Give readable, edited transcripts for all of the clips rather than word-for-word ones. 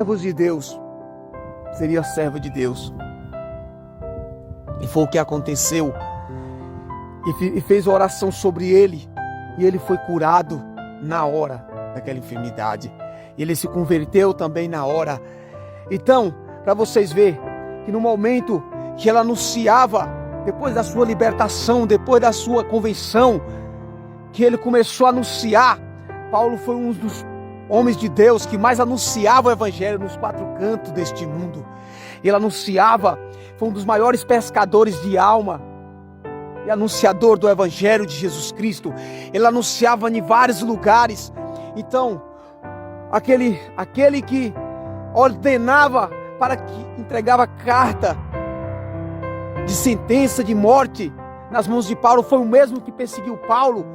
servos de Deus, seria servo de Deus. E foi o que aconteceu. E fez oração sobre ele. E ele foi curado na hora daquela enfermidade. Ele se converteu também na hora. Então, para vocês verem que no momento que ela anunciava, depois da sua libertação, depois da sua convenção, que ele começou a anunciar, Paulo foi um dos homens de Deus que mais anunciava o evangelho nos quatro cantos deste mundo. Ele anunciava, foi um dos maiores pescadores de alma e anunciador do evangelho de Jesus Cristo. Ele anunciava em vários lugares. Então, aquele que ordenava para que entregava carta de sentença de morte nas mãos de Paulo, foi o mesmo que perseguiu Paulo,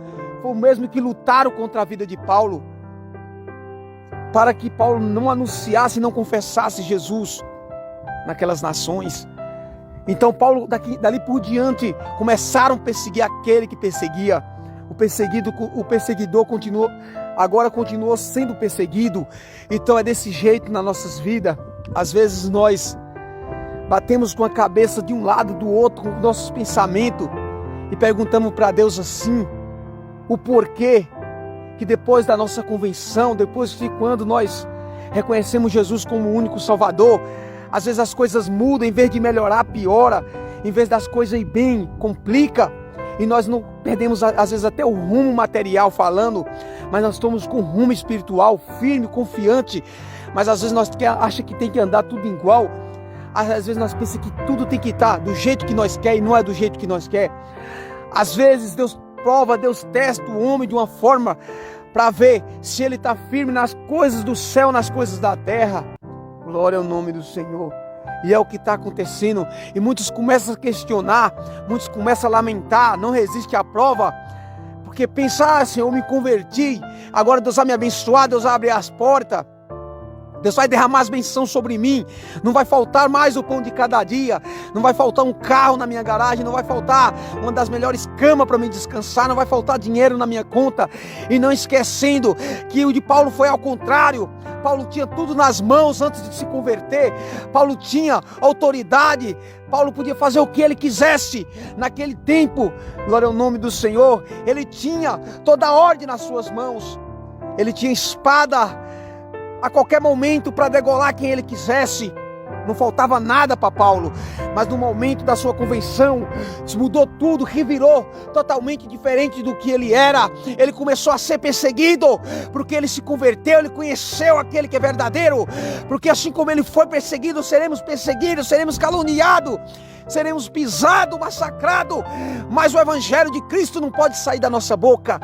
foi o mesmo que lutaram contra a vida de Paulo, para que Paulo não anunciasse e não confessasse Jesus naquelas nações. Então Paulo, dali por diante, começaram a perseguir aquele que perseguia. O perseguidor continuou sendo perseguido. Então é desse jeito nas nossas vidas. Às vezes nós batemos com a cabeça de um lado do outro, com nossos pensamentos, e perguntamos para Deus assim, o porquê que depois da nossa convenção, depois de quando nós reconhecemos Jesus como o único Salvador, às vezes as coisas mudam, em vez de melhorar, piora, em vez das coisas ir bem, complica, e nós não perdemos às vezes até o rumo material falando, mas nós estamos com rumo espiritual, firme, confiante, mas às vezes nós achamos que tem que andar tudo igual. Às vezes nós pensamos que tudo tem que estar do jeito que nós quer e não é do jeito que nós quer. Às vezes Deus prova, Deus testa o homem de uma forma para ver se ele está firme nas coisas do céu, nas coisas da terra. Glória ao nome do Senhor. E é o que está acontecendo. E muitos começam a questionar, muitos começam a lamentar, não resiste à prova, porque pensar, Senhor, eu me converti, agora Deus vai me abençoar, Deus vai abrir as portas. Deus vai derramar as bênçãos sobre mim. Não vai faltar mais o pão de cada dia. Não vai faltar um carro na minha garagem. Não vai faltar uma das melhores camas para me descansar. Não vai faltar dinheiro na minha conta. E não esquecendo que o de Paulo foi ao contrário. Paulo tinha tudo nas mãos antes de se converter. Paulo tinha autoridade. Paulo podia fazer o que ele quisesse naquele tempo. Glória ao nome do Senhor. Ele tinha toda a ordem nas suas mãos. Ele tinha espada a qualquer momento para degolar quem ele quisesse. Não faltava nada para Paulo. Mas no momento da sua convenção, mudou tudo, revirou totalmente diferente do que ele era. Ele começou a ser perseguido, porque ele se converteu, ele conheceu aquele que é verdadeiro. Porque assim como ele foi perseguido, perseguidos, seremos caluniados, seremos pisados, massacrados. Mas o evangelho de Cristo não pode sair da nossa boca.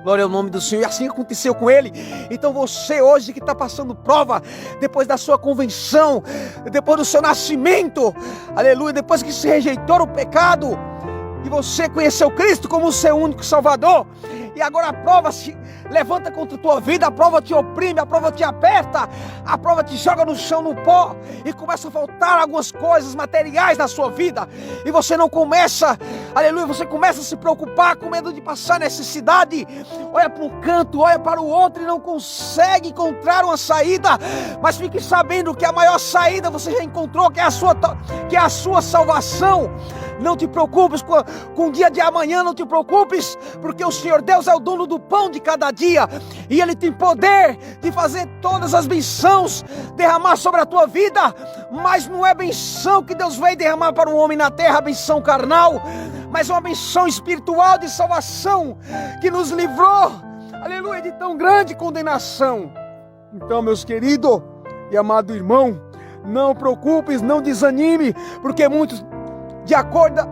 Glória ao nome do Senhor. E assim aconteceu com ele. Então você hoje que está passando prova, depois da sua convenção, depois do seu nascimento, aleluia, depois que se rejeitou o pecado, e você conheceu Cristo como o seu único Salvador, e agora a prova se levanta contra a tua vida, a prova te oprime, a prova te aperta, a prova te joga no chão, no pó, e começa a faltar algumas coisas materiais na sua vida, e você não começa, aleluia, você começa a se preocupar com medo de passar necessidade, olha para um canto, olha para o outro e não consegue encontrar uma saída, mas fique sabendo que a maior saída você já encontrou, que é a sua salvação. Não te preocupes com o dia de amanhã, não te preocupes, porque o Senhor Deus é o dono do pão de cada dia, e Ele tem poder de fazer todas as bênçãos derramar sobre a tua vida, mas não é bênção que Deus veio derramar para o homem na terra, bênção carnal, mas uma bênção espiritual de salvação, que nos livrou, aleluia, de tão grande condenação. Então, meus queridos e amado irmão, não preocupes, não desanime, porque muitos, de acordo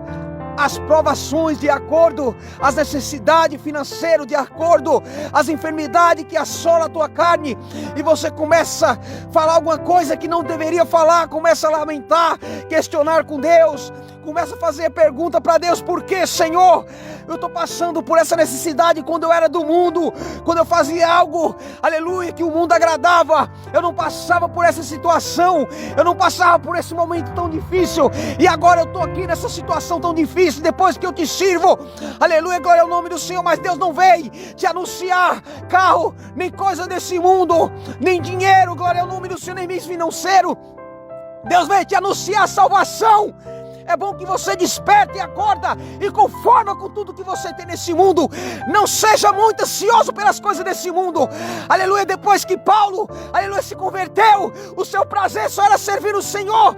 às provações, de acordo às necessidades financeiras, de acordo às enfermidades que assolam a tua carne, e você começa a falar alguma coisa que não deveria falar, começa a lamentar, questionar com Deus, Começa a fazer pergunta para Deus: por que, Senhor? Eu estou passando por essa necessidade quando eu era do mundo, quando eu fazia algo, aleluia, que o mundo agradava. Eu não passava por essa situação, eu não passava por esse momento tão difícil, e agora eu estou aqui nessa situação tão difícil, depois que eu te sirvo, aleluia, glória ao nome do Senhor. Mas Deus não veio te anunciar carro, nem coisa desse mundo, nem dinheiro, glória ao nome do Senhor, nem bens financeiro. Deus veio te anunciar salvação. É bom que você desperte e acorda e conforma com tudo que você tem nesse mundo. Não seja muito ansioso pelas coisas desse mundo. Aleluia, depois que Paulo, aleluia, se converteu, o seu prazer só era servir o Senhor.